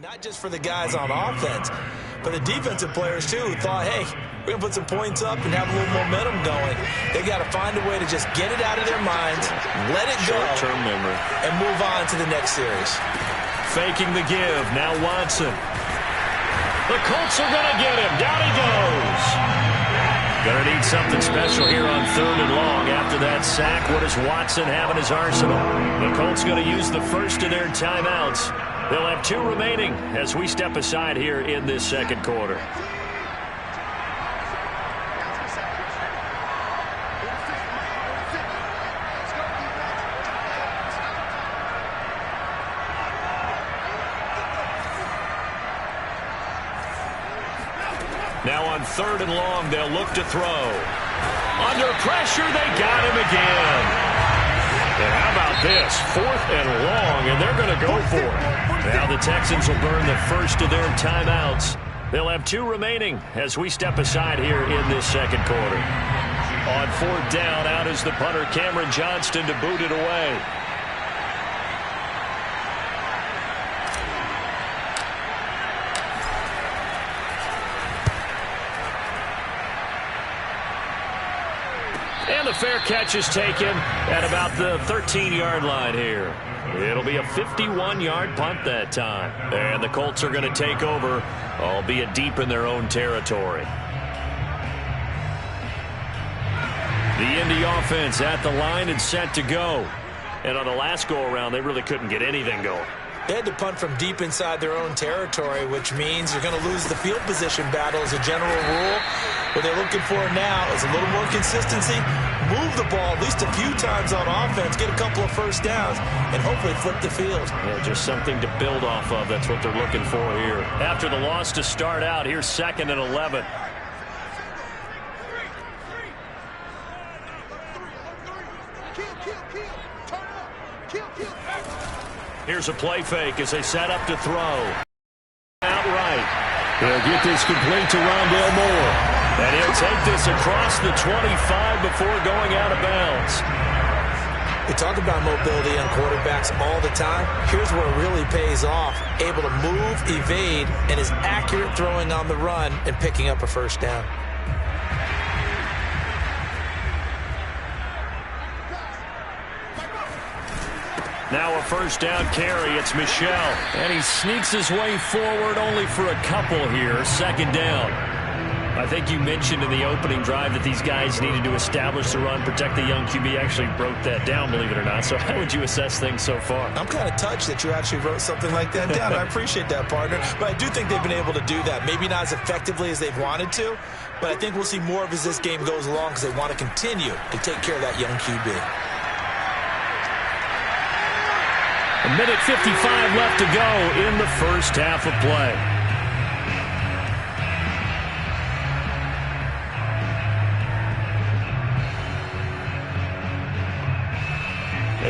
Not just for the guys on offense, but the defensive players, too, who thought, hey, we're going to put some points up and have a little momentum going. They got to find a way to just get it out of their minds, let it go, short-term memory, and move on to the next series. Faking the give. Now Watson. The Colts are going to get him. Down he goes. Going to need something special here on 3rd and long. After that sack, what does Watson have in his arsenal? The Colts going to use the first of their timeouts. They'll have 2 remaining as we step aside here in this second quarter. Now on 3rd and long, they'll look to throw. Under pressure, they got him again. And how about this? 4th and long, and they're going to go for it. Now the Texans will burn the first of their timeouts. They'll have 2 remaining as we step aside here in this second quarter. On 4th down, out is the punter, Cameron Johnston, to boot it away. And the fair catch is taken at about the 13-yard line here. It'll be a 51-yard punt that time. And the Colts are going to take over, albeit deep in their own territory. The Indy offense at the line and set to go. And on the last go-around, they really couldn't get anything going. They had to punt from deep inside their own territory, which means you're going to lose the field position battle as a general rule. What they're looking for now is a little more consistency, move the ball at least a few times on offense, get a couple of first downs, and hopefully flip the field. Yeah, just something to build off of. That's what they're looking for here. After the loss to start out, here's 2nd and 11. Here's a play fake as they set up to throw. Outright. They'll get this complete to Rondale Moore. And he'll take this across the 25 before going out of bounds. We talk about mobility on quarterbacks all the time. Here's where it really pays off. Able to move, evade, and is accurate throwing on the run and picking up a first down. Now a first down carry. It's Michel. And he sneaks his way forward only for a couple here. 2nd down. I think you mentioned in the opening drive that these guys needed to establish the run, protect the young QB. Actually broke that down, believe it or not. So how would you assess things so far? I'm kind of touched that you actually wrote something like that down. I appreciate that, partner. But I do think they've been able to do that. Maybe not as effectively as they've wanted to, but I think we'll see more of as this game goes along because they want to continue to take care of that young QB. A minute 55 left to go in the first half of play.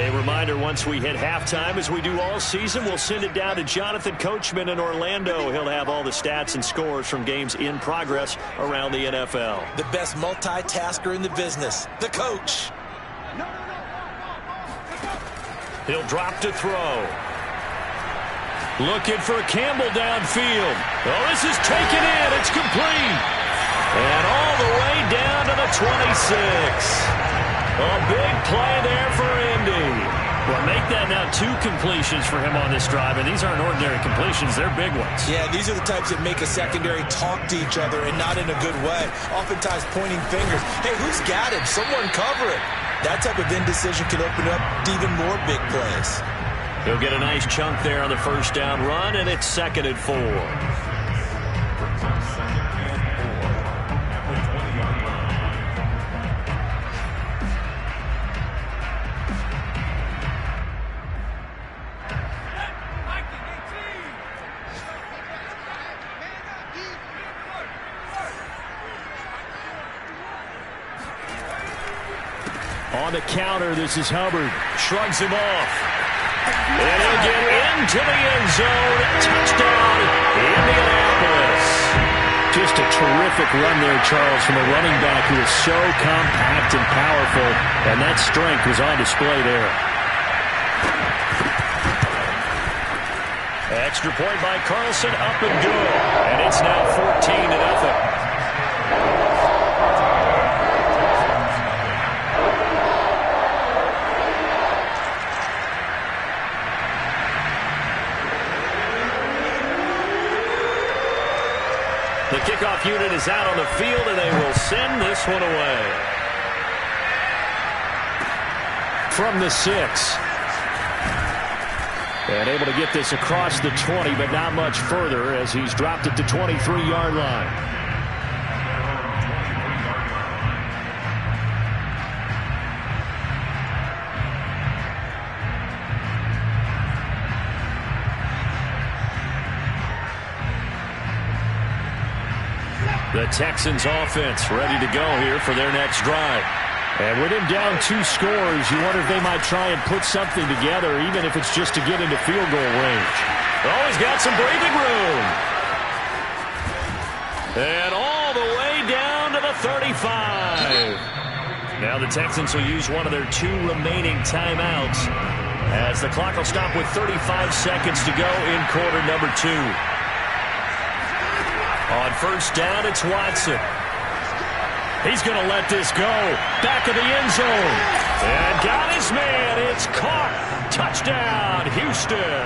A reminder, once we hit halftime, as we do all season, we'll send it down to Jonathan Coachman in Orlando. He'll have all the stats and scores from games in progress around the NFL. The best multitasker in the business, the coach. He'll drop to throw. Looking for Campbell downfield. Oh, this is taken in. It's complete. And all the way down to the 26. A big play there for Indy. Well, make that now 2 completions for him on this drive, and these aren't ordinary completions. They're big ones. Yeah, these are the types that make a secondary talk to each other, and not in a good way. Oftentimes pointing fingers. Hey, who's got him? Someone cover it. That type of indecision can open up even more big plays. He'll get a nice chunk there on the first down run, and it's 2nd and 4. On the counter, this is Hubbard. Shrugs him off. And he'll get into the end zone. Touchdown, Indianapolis. Just a terrific run there, Charles, from a running back who is so compact and powerful. And that strength was on display there. Extra point by Carlson, up and good. And it's now 14-0. The kickoff unit is out on the field, and they will send this one away. From the 6. And able to get this across the 20, but not much further as he's dropped it to 23-yard line. The Texans offense ready to go here for their next drive. And with him down 2 scores, you wonder if they might try and put something together, even if it's just to get into field goal range. Oh, he's got some breathing room. And all the way down to the 35. Now the Texans will use one of their 2 remaining timeouts as the clock will stop with 35 seconds to go in quarter number 2. On first down, it's Watson. He's going to let this go. Back of the end zone. And got his man. It's caught. Touchdown, Houston.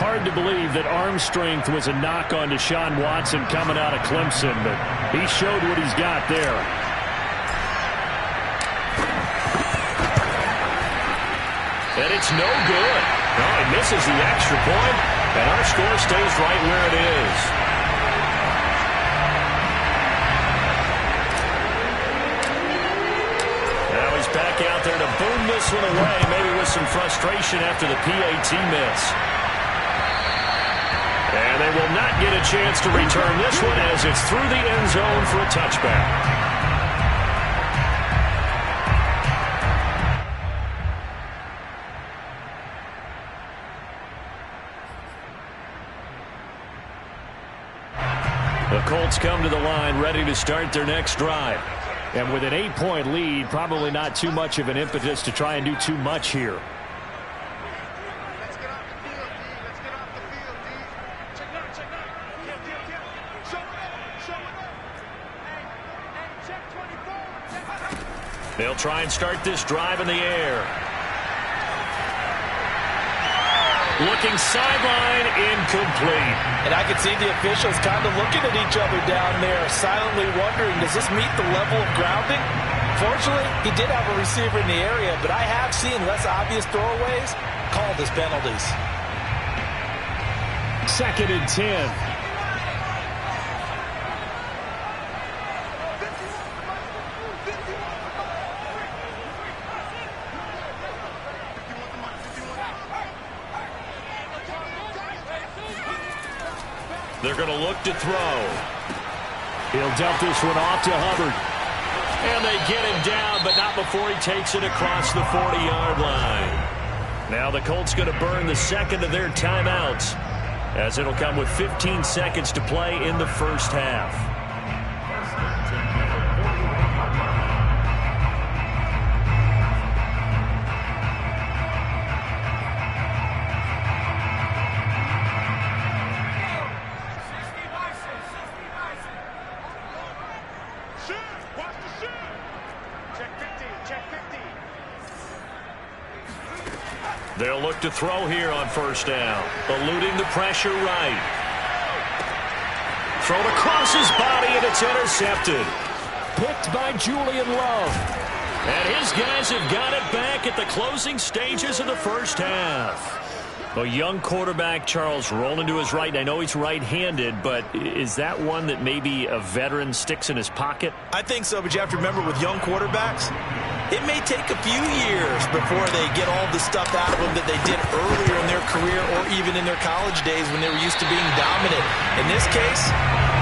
Hard to believe that arm strength was a knock on Deshaun Watson coming out of Clemson, but he showed what he's got there. And it's no good. No, he misses the extra point, and our score stays right where it is. Back out there to boom this one away, maybe with some frustration after the PAT miss. And they will not get a chance to return this one as it's through the end zone for a touchback. The Colts come to the line ready to start their next drive. And with an 8-point lead, probably not too much of an impetus to try and do too much here. Let's get off the field, D. Let's get off the field, D. Check it out, check it out. Show it up, show it up. Hey, check 24. They'll try and start this drive in the air. Looking sideline, incomplete. And I could see the officials kind of looking at each other down there, silently wondering, does this meet the level of grounding? Fortunately, he did have a receiver in the area, but I have seen less obvious throwaways called as penalties. 2nd and 10. They're going to look to throw. He'll dump this one off to Hubbard. And they get him down, but not before he takes it across the 40-yard line. Now the Colts going to burn the second of their timeouts, as it'll come with 15 seconds to play in the first half. They'll look to throw here on first down. Eluding the pressure right. Thrown across his body, and it's intercepted. Picked by Julian Love. And his guys have got it back at the closing stages of the first half. A young quarterback, Charles, rolling to his right. I know he's right-handed, but is that one that maybe a veteran sticks in his pocket? I think so, but you have to remember with young quarterbacks, it may take a few years before they get all the stuff out of them that they did earlier in their career or even in their college days when they were used to being dominant. In this case,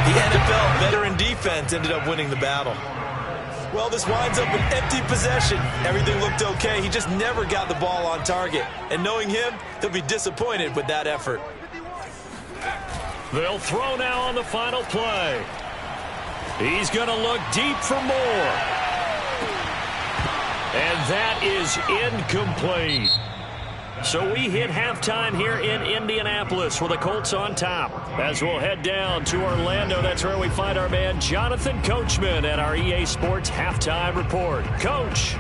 the NFL veteran defense ended up winning the battle. Well, this winds up an empty possession. Everything looked okay. He just never got the ball on target. And knowing him, he'll be disappointed with that effort. They'll throw now on the final play. He's going to look deep for more. And that is incomplete. So we hit halftime here in Indianapolis with the Colts on top. As we'll head down to Orlando, that's where we find our man Jonathan Coachman at our EA Sports Halftime Report. Coach.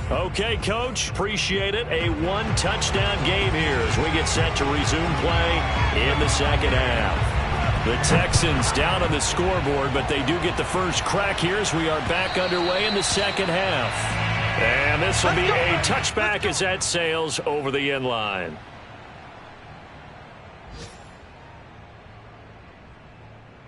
Okay, Coach, appreciate it. A one-touchdown game here as we get set to resume play in the second half. The Texans down on the scoreboard, but they do get the first crack here as we are back underway in the second half. And this will be a touchback as that sails over the end line.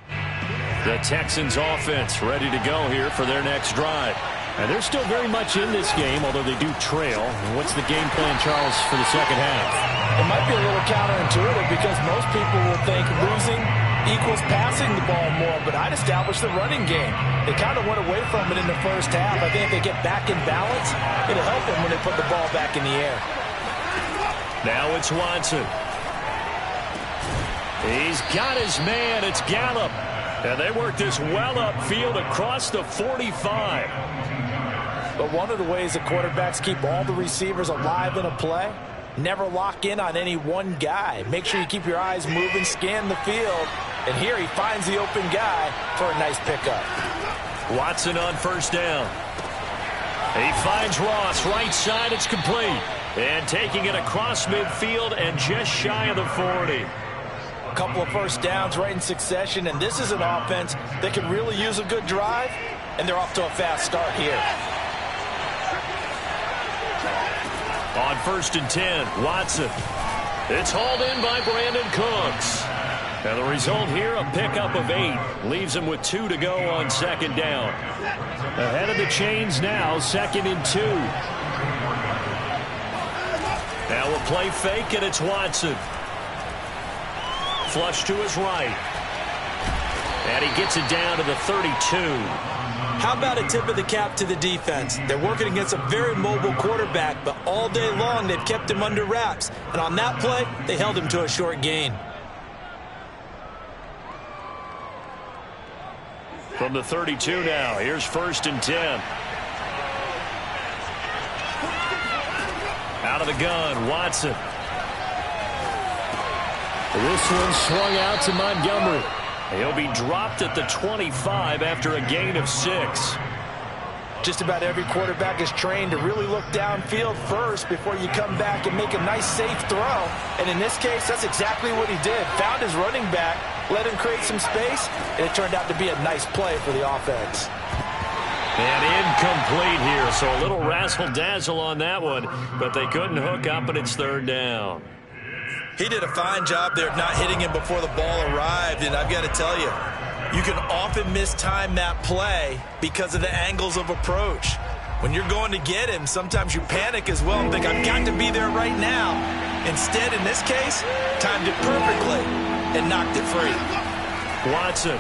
The Texans offense ready to go here for their next drive. And they're still very much in this game, although they do trail. What's the game plan, Charles, for the second half? It might be a little counterintuitive because most people will think losing equals passing the ball more, but I'd establish the running game. They kind of went away from it in the first half. I think if they get back in balance, it'll help them when they put the ball back in the air. Now it's Watson. He's got his man. It's Gallup. And they work this well upfield across the 45. But one of the ways the quarterbacks keep all the receivers alive in a play, never lock in on any one guy. Make sure you keep your eyes moving, scan the field. And here he finds the open guy for a nice pickup. Watson on first down. He finds Ross right side. It's complete. And taking it across midfield and just shy of the 40. A couple of first downs right in succession, and this is an offense that can really use a good drive, and they're off to a fast start here. On 1st and 10, Watson. It's hauled in by Brandon Cooks. And the result here, a pickup of 8. Leaves him with 2 to go on second down. Ahead of the chains now, 2nd and 2. Now we'll play fake, and it's Watson. Flush to his right. And he gets it down to the 32. How about a tip of the cap to the defense? They're working against a very mobile quarterback, but all day long they've kept him under wraps. And on that play, they held him to a short gain. From the 32 now, here's 1st and 10. Out of the gun, Watson. This one swung out to Montgomery. He'll be dropped at the 25 after a gain of 6. Just about every quarterback is trained to really look downfield first before you come back and make a nice, safe throw. And in this case, that's exactly what he did. Found his running back, let him create some space, and it turned out to be a nice play for the offense. And incomplete here, so a little razzle-dazzle on that one, but they couldn't hook up, and it's 3rd down. He did a fine job there of not hitting him before the ball arrived, and I've got to tell you, you can often mistime that play because of the angles of approach. When you're going to get him, sometimes you panic as well and think, I've got to be there right now. Instead, in this case, timed it perfectly and knocked it free. Watson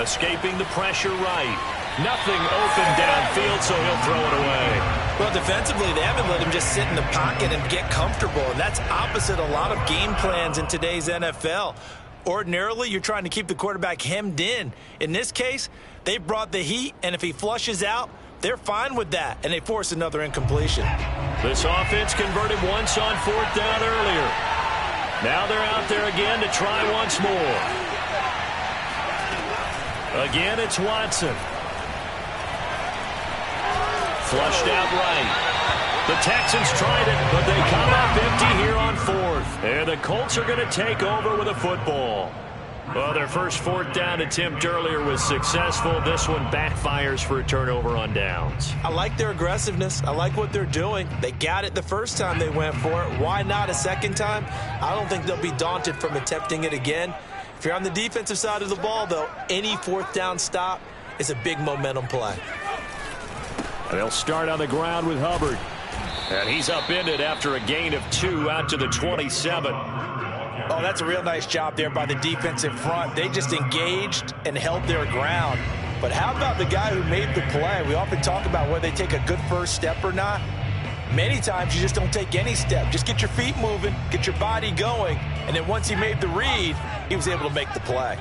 escaping the pressure right. Nothing open downfield, so he'll throw it away. Well, defensively, they haven't let him just sit in the pocket and get comfortable, and that's opposite a lot of game plans in today's NFL. Ordinarily, you're trying to keep the quarterback hemmed in. In this case, they brought the heat, and if he flushes out, they're fine with that, and they force another incompletion. This offense converted once on 4th down earlier. Now they're out there again to try once more. Again, it's Watson. Flushed out right. The Texans tried it, but they come up empty here on 4th. And the Colts are going to take over with a football. Well, their first 4th down attempt earlier was successful. This one backfires for a turnover on downs. I like their aggressiveness. I like what they're doing. They got it the first time they went for it. Why not a second time? I don't think they'll be daunted from attempting it again. If you're on the defensive side of the ball, though, any 4th down stop is a big momentum play. They'll start on the ground with Hubbard. And he's upended after a gain of 2 out to the 27. Oh, that's a real nice job there by the defensive front. They just engaged and held their ground. But how about the guy who made the play? We often talk about whether they take a good first step or not. Many times you just don't take any step. Just get your feet moving, get your body going, and then once he made the read, he was able to make the play.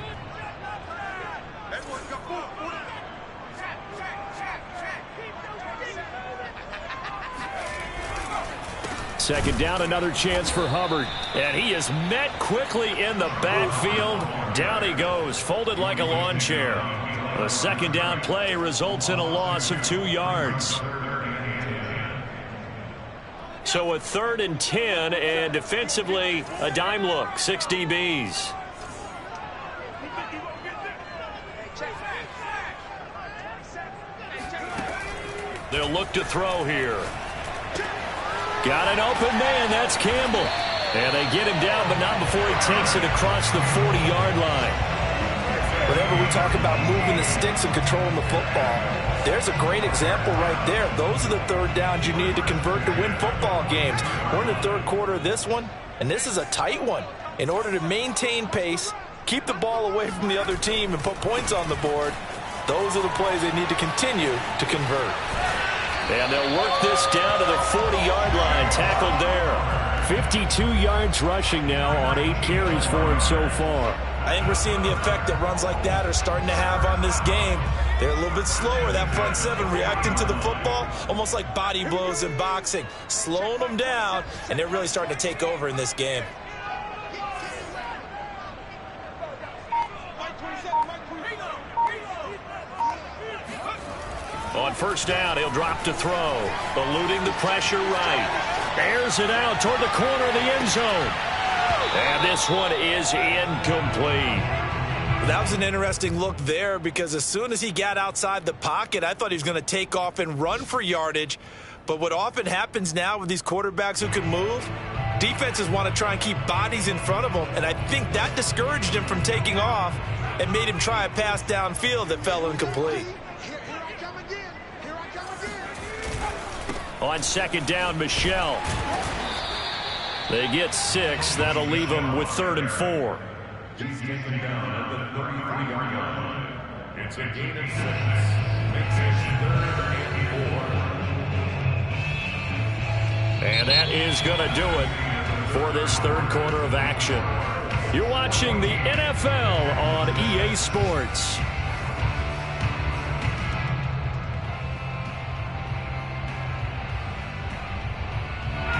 second down, another chance for Hubbard. And he is met quickly in the backfield. Down he goes, folded like a lawn chair. The second down play results in a loss of 2 yards. So a 3rd and 10, and defensively a dime look, 6 DBs. They'll look to throw here. Got an open man, that's Campbell. And they get him down, but not before he takes it across the 40-yard line. Whenever we talk about moving the sticks and controlling the football, there's a great example right there. Those are the third downs you need to convert to win football games. We're in the third quarter of this one, and this is a tight one. In order to maintain pace, keep the ball away from the other team, and put points on the board, those are the plays they need to continue to convert. And they'll work this down to the 40-yard line, tackled there. 52 yards rushing now on 8 carries for him so far. I think we're seeing the effect that runs like that are starting to have on this game. They're a little bit slower, that front seven, reacting to the football, almost like body blows in boxing, slowing them down, and they're really starting to take over in this game. On first down, he'll drop to throw, eluding the pressure right. Airs it out toward the corner of the end zone. And this one is incomplete. That was an interesting look there, because as soon as he got outside the pocket, I thought he was going to take off and run for yardage. But what often happens now with these quarterbacks who can move, defenses want to try and keep bodies in front of them, and I think that discouraged him from taking off and made him try a pass downfield that fell incomplete. On second down, Michel. They get 6. That'll leave them with 3rd and 4. He's taken down at the 33-yard line. It's a gain of 6. Makes it 3rd and 4. And that is going to do it for this third quarter of action. You're watching the NFL on EA Sports.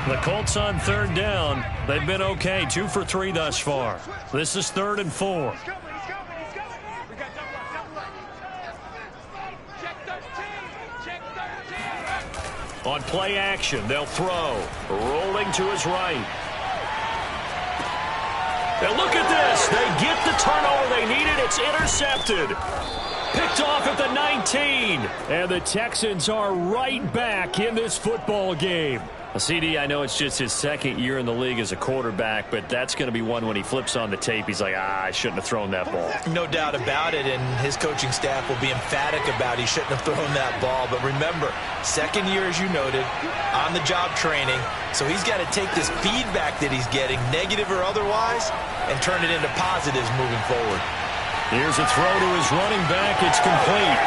The Colts on third down. They've been okay, 2 for 3 thus far. This is 3rd and 4. On play action, they'll throw. Rolling to his right. Now look at this. They get the turnover they needed. It's intercepted. Picked off at the 19. And the Texans are right back in this football game. CD, I know it's just his 2nd year in the league as a quarterback, but that's going to be one when he flips on the tape. He's like, I shouldn't have thrown that ball. No doubt about it, and his coaching staff will be emphatic about he shouldn't have thrown that ball. But remember, 2nd year, as you noted, on-the-job training, so he's got to take this feedback that he's getting, negative or otherwise, and turn it into positives moving forward. Here's a throw to his running back. It's complete.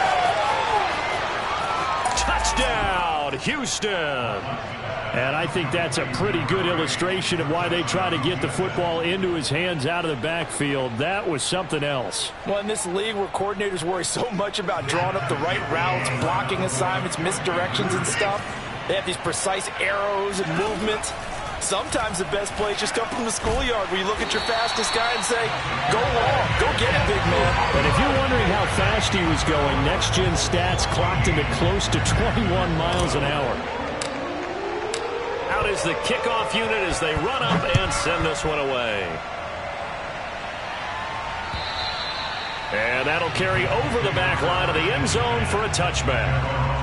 Touchdown, Houston. And I think that's a pretty good illustration of why they try to get the football into his hands out of the backfield. That was something else. Well, in this league where coordinators worry so much about drawing up the right routes, blocking assignments, misdirections and stuff, they have these precise arrows and movements. Sometimes the best plays just come from the schoolyard, where you look at your fastest guy and say, go long, go get it, big man. And if you're wondering how fast he was going, Next Gen Stats clocked him at close to 21 miles an hour. Out is the kickoff unit as they run up and send this one away. And that'll carry over the back line of the end zone for a touchback.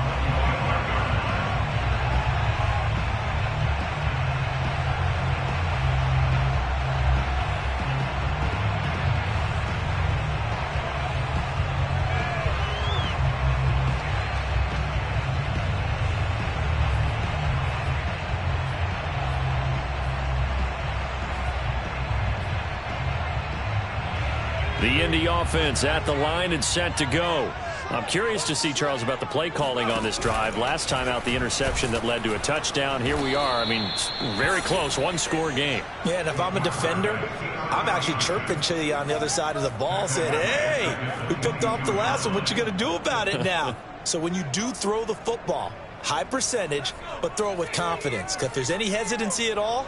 The Indy offense at the line and set to go. I'm curious to see, Charles, about the play calling on this drive. Last time out, the interception that led to a touchdown. Here we are. I mean, very close, one-score game. Yeah, and if I'm a defender, I'm actually chirping to you on the other side of the ball, saying, hey, we picked off the last one. What you going to do about it now? So when you do throw the football, high percentage, but throw it with confidence. Because if there's any hesitancy at all,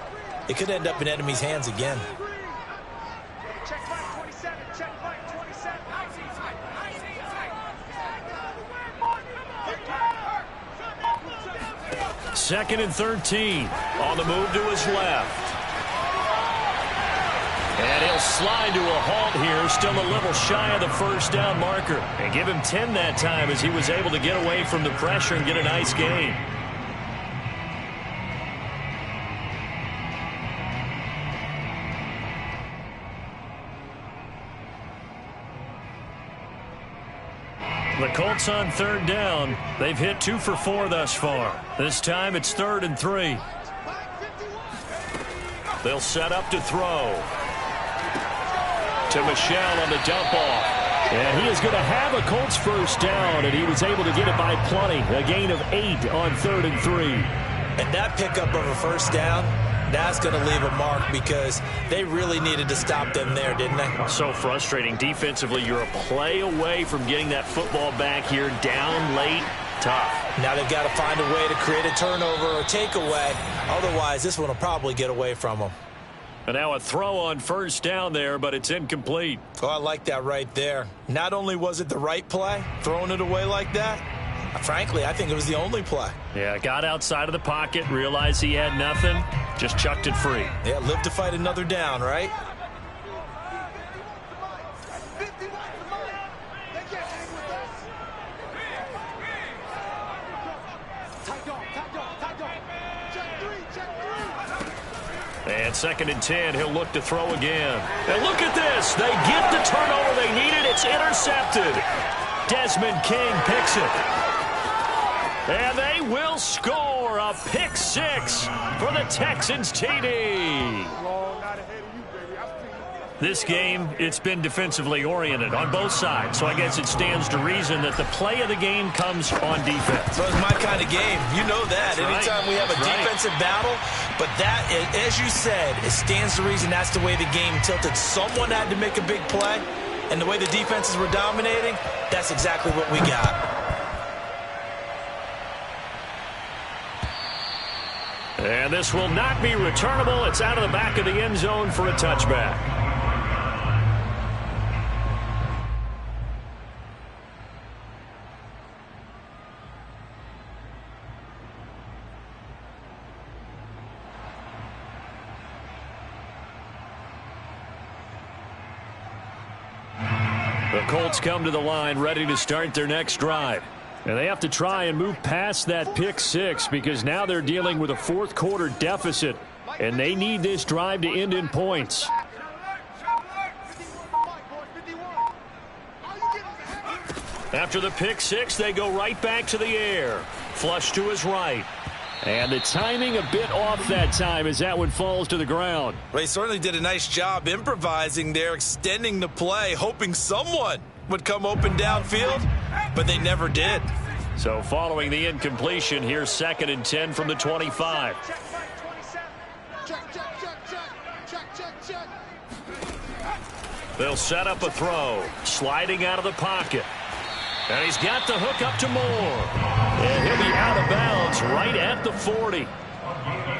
it could end up in enemy's hands again. Check flight 27. Check flight 27. 2nd and 13. On the move to his left. And he'll slide to a halt here, still a little shy of the first down marker. And give him 10 that time as he was able to get away from the pressure and get a nice gain. The Colts on 3rd down. They've hit 2 for 4 thus far. This time it's 3rd and 3. They'll set up to throw. To Michel on the dump off. And he is going to have a Colts first down, and he was able to get it by plenty. A gain of 8 on 3rd and 3. And that pickup of a first down, that's going to leave a mark because they really needed to stop them there, didn't they? So frustrating. Defensively, you're a play away from getting that football back here down late. Tough. Now they've got to find a way to create a turnover or takeaway. Otherwise, this one will probably get away from them. And now a throw on first down there, but it's incomplete. Oh, I like that right there. Not only was it the right play, throwing it away like that, frankly, I think it was the only play. Yeah, got outside of the pocket, realized he had nothing, just chucked it free. Yeah, live to fight another down, right? And 2nd and 10, he'll look to throw again. And look at this. They get the turnover they needed. It's intercepted. Desmond King picks it. And they will score a pick 6 for the Texans TD. This game, it's been defensively oriented on both sides, so I guess it stands to reason that the play of the game comes on defense. So it's my kind of game. You know that. That's Anytime right. we have a defensive battle, but that, as you said, it stands to reason that's the way the game tilted. Someone had to make a big play, and the way the defenses were dominating, that's exactly what we got. And this will not be returnable. It's out of the back of the end zone for a touchback. The Colts come to the line ready to start their next drive. And they have to try and move past that pick 6 because now they're dealing with a 4th quarter deficit. And they need this drive to end in points. After the pick 6, they go right back to the air. Flush to his right. And the timing a bit off that time as that one falls to the ground. They certainly did a nice job improvising there, extending the play, hoping someone would come open downfield, but they never did. So following the incompletion, here's 2nd and 10 from the 25. They'll set up a throw, sliding out of the pocket. And he's got the hook up to Moore. And he'll be out of bounds right at the 40.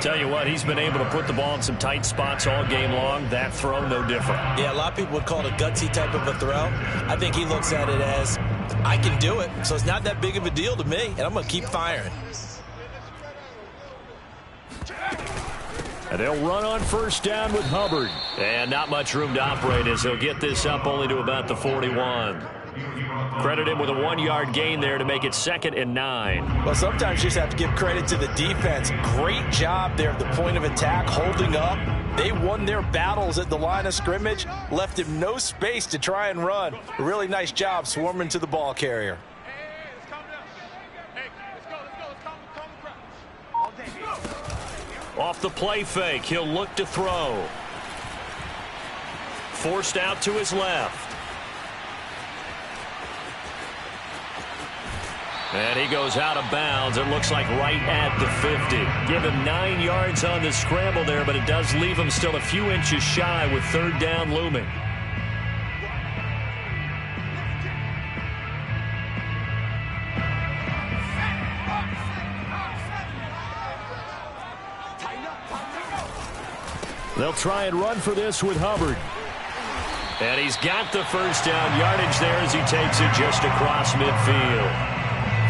Tell you what, he's been able to put the ball in some tight spots all game long. That throw, no different. Yeah, a lot of people would call it a gutsy type of a throw. I think he looks at it as, I can do it, so it's not that big of a deal to me, and I'm going to keep firing. And they'll run on first down with Hubbard. And not much room to operate as he'll get this up only to about the 41. Credit him with a 1-yard gain there to make it 2nd and 9. Well, sometimes you just have to give credit to the defense. Great job there at the point of attack, holding up. They won their battles at the line of scrimmage, left him no space to try and run. A really nice job swarming to the ball carrier. Off the play fake, he'll look to throw. Forced out to his left. And he goes out of bounds. It looks like right at the 50. Give him 9 yards on the scramble there, but it does leave him still a few inches shy with 3rd down looming. They'll try and run for this with Hubbard. And he's got the first down yardage there as he takes it just across midfield.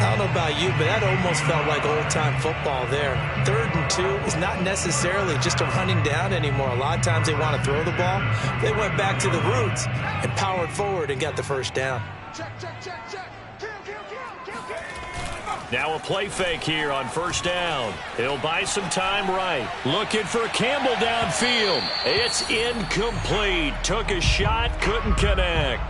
I don't know about you, but that almost felt like old-time football there. 3rd and 2 is not necessarily just a running down anymore. A lot of times they want to throw the ball. They went back to the roots and powered forward and got the first down. Check, check, check, check. Kill, kill, kill, kill, kill. Now a play fake here on first down. He'll buy some time right. Looking for Campbell downfield. It's incomplete. Took a shot, couldn't connect.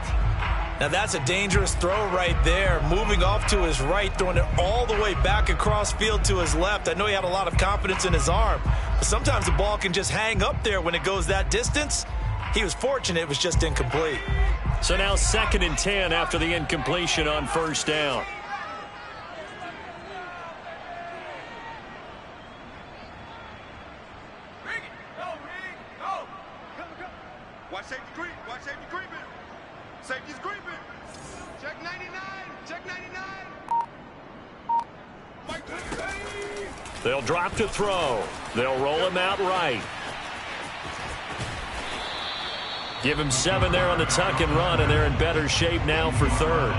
Now that's a dangerous throw right there. Moving off to his right, throwing it all the way back across field to his left. I know he had a lot of confidence in his arm, but sometimes the ball can just hang up there when it goes that distance. He was fortunate it was just incomplete. So now 2nd and 10 after the incompletion on first down. Watch safety creep. Watch safety creeping. Safety's creeping. Check 99. Check 99. Mike, They'll drop to throw. They'll roll him out right. Give him 7 there on the tuck and run, and they're in better shape now for 3rd.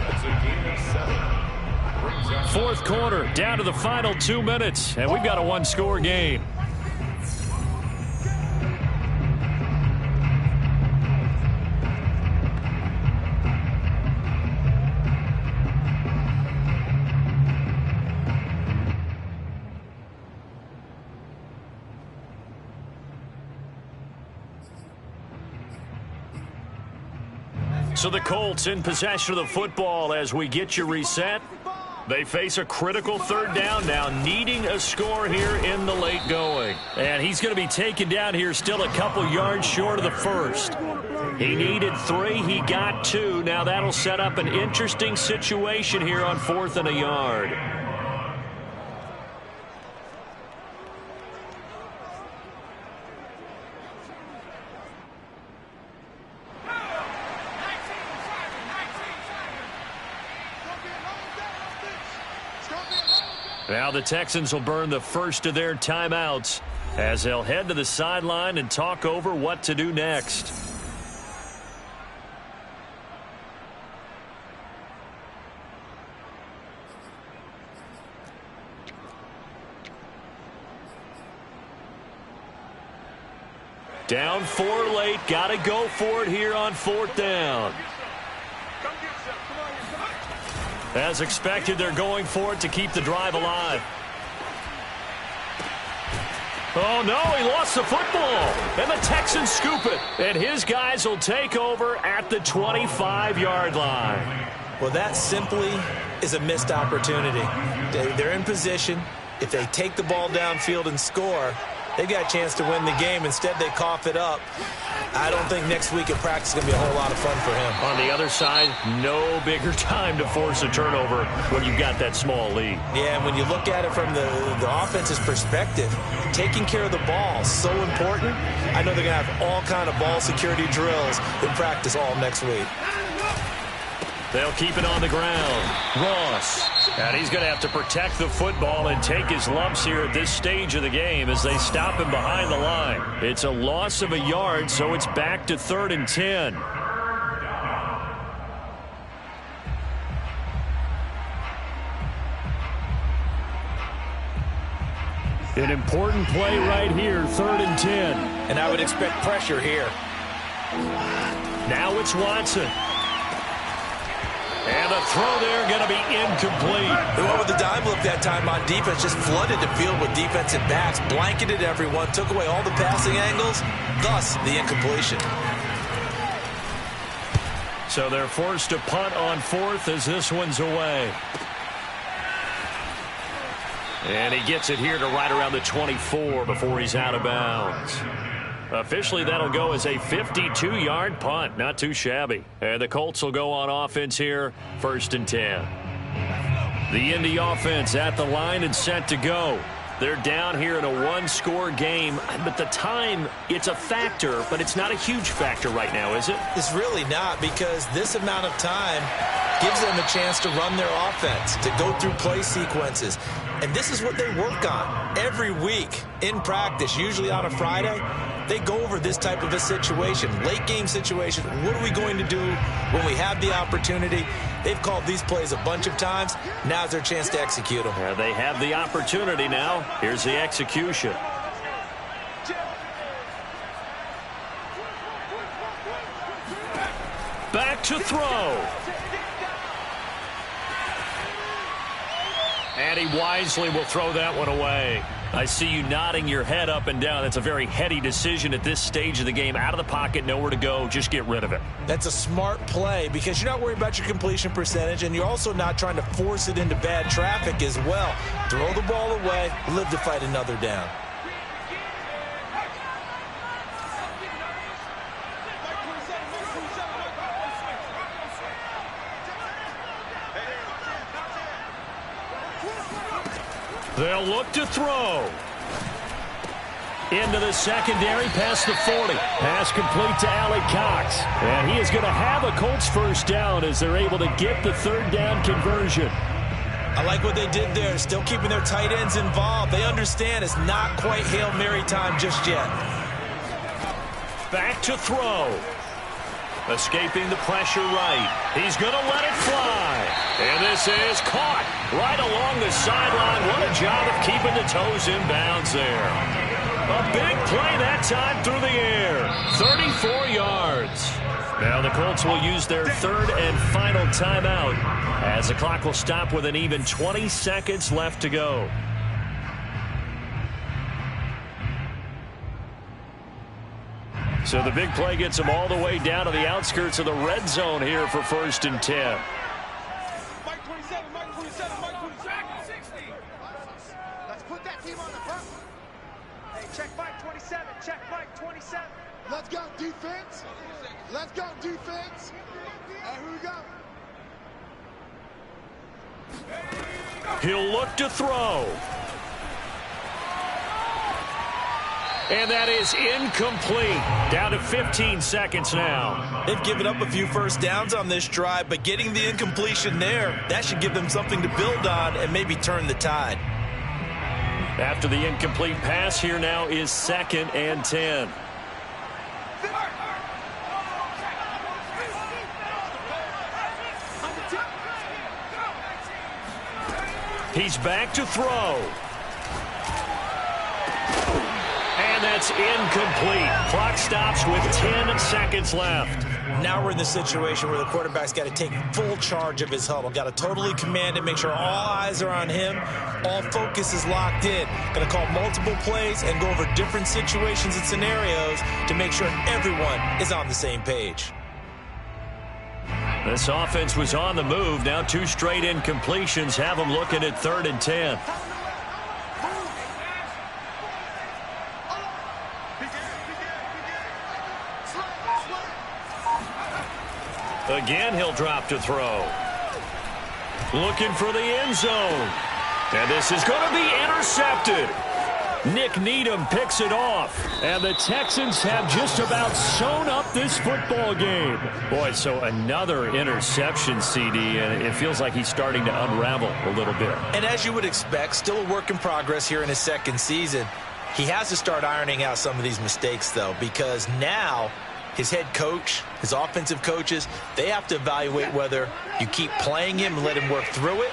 It's a gain of 7. Brings up 4th quarter, down to the final 2 minutes, and we've got a one-score game. So the Colts in possession of the football as we get you reset. They face a critical 3rd down now, needing a score here in the late going. And he's going to be taken down here still a couple yards short of the first. He needed 3, he got 2. Now that'll set up an interesting situation here on 4th and a yard. Now the Texans will burn the first of their timeouts as they'll head to the sideline and talk over what to do next. Down 4 late, got to go for it here on 4th down. As expected, they're going for it to keep the drive alive. Oh, no, he lost the football. And the Texans scoop it. And his guys will take over at the 25-yard line. Well, that simply is a missed opportunity. They're in position. If they take the ball downfield and score, they got a chance to win the game. Instead, they cough it up. I don't think next week at practice is going to be a whole lot of fun for him. On the other side, no bigger time to force a turnover when you've got that small lead. Yeah, and when you look at it from the offense's perspective, taking care of the ball is so important. I know they're going to have all kind of ball security drills in practice all next week. They'll keep it on the ground. Ross. And he's going to have to protect the football and take his lumps here at this stage of the game as they stop him behind the line. It's a loss of a yard, so it's back to 3rd and 10. An important play right here, 3rd and 10. And I would expect pressure here. Now it's Watson. And the throw there going to be incomplete. They went with the dime look that time on defense, just flooded the field with defensive backs, blanketed everyone, took away all the passing angles, thus the incompletion. So they're forced to punt on 4th as this one's away. And he gets it here to right around the 24 before he's out of bounds. Officially, that'll go as a 52-yard punt. Not too shabby. And the Colts will go on offense here, 1st and 10. The Indy offense at the line and set to go. They're down here in a one-score game, but the time, it's a factor, but it's not a huge factor right now, is it? It's really not, because this amount of time gives them a chance to run their offense, to go through play sequences. And this is what they work on every week in practice, usually on a Friday. They go over this type of a situation, late game situation. What are we going to do when we have the opportunity? They've called these plays a bunch of times. Now's their chance to execute them. Yeah, they have the opportunity now. Here's the execution. Back to throw. And he wisely will throw that one away. I see you nodding your head up and down. That's a very heady decision at this stage of the game. Out of the pocket, nowhere to go. Just get rid of it. That's a smart play because you're not worried about your completion percentage, and you're also not trying to force it into bad traffic as well. Throw the ball away, live to fight another down. They'll look to throw. Into the secondary, past the 40. Pass complete to Alec Cox. And he is going to have a Colts first down as they're able to get the third down conversion. I like what they did there, still keeping their tight ends involved. They understand it's not quite Hail Mary time just yet. Back to throw. Escaping the pressure right. He's going to let it fly. And this is caught right along the sideline. What a job of keeping the toes in bounds there. A big play that time through the air. 34 yards. Now the Colts will use their third and final timeout as the clock will stop with an even 20 seconds left to go. So the big play gets them all the way down to the outskirts of the red zone here for 1st and 10. Mike 27, Mike 27, Mike 27, 60. Let's put that team on the front. Hey, check Mike 27, check Mike 27. Let's go, defense. Let's go, defense. Hey, here we go. He'll look to throw. And that is incomplete. Down to 15 seconds now. They've given up a few first downs on this drive, but getting the incompletion there, that should give them something to build on and maybe turn the tide. After the incomplete pass, here now is 2nd and 10. He's back to throw. And that's incomplete. Clock stops with 10 seconds left. Now we're in the situation where the quarterback's got to take full charge of his huddle. Got to totally command it, make sure all eyes are on him. All focus is locked in. Going to call multiple plays and go over different situations and scenarios to make sure everyone is on the same page. This offense was on the move. Now 2 straight incompletions have them looking at 3rd and 10. Again, he'll drop to throw. Looking for the end zone. And this is going to be intercepted. Nick Needham picks it off. And the Texans have just about sewn up this football game. Boy, so another interception, CD, and it feels like he's starting to unravel a little bit. And as you would expect, still a work in progress here in his 2nd season. He has to start ironing out some of these mistakes, though, because now his head coach, his offensive coaches, they have to evaluate whether you keep playing him and let him work through it,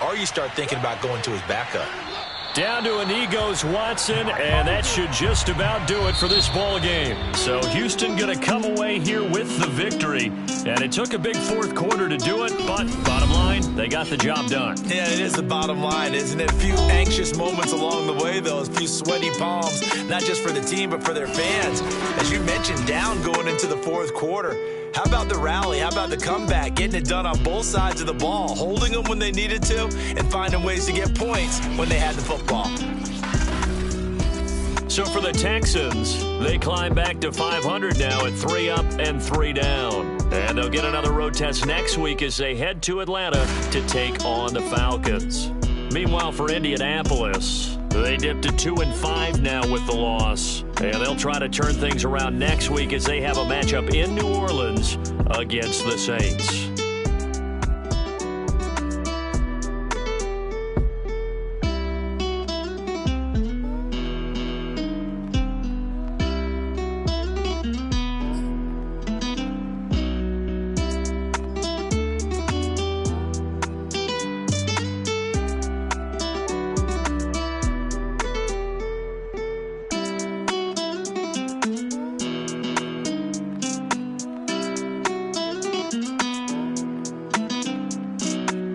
or you start thinking about going to his backup. Down to an E goes Watson, and that should just about do it for this ball game. So Houston going to come away here with the victory. And it took a big 4th quarter to do it, but bottom line, they got the job done. Yeah, it is the bottom line, isn't it? A few anxious moments along the way, though, a few sweaty palms, not just for the team, but for their fans. As you mentioned, down going into the 4th quarter. How about the rally? How about the comeback? Getting it done on both sides of the ball, holding them when they needed to, and finding ways to get points when they had the football. So for the Texans, they climb back to 500 now at 3 up and 3 down. And they'll get another road test next week as they head to Atlanta to take on the Falcons. Meanwhile, for Indianapolis, They dipped to 2-5 now with the loss. And they'll try to turn things around next week as they have a matchup in New Orleans against the Saints.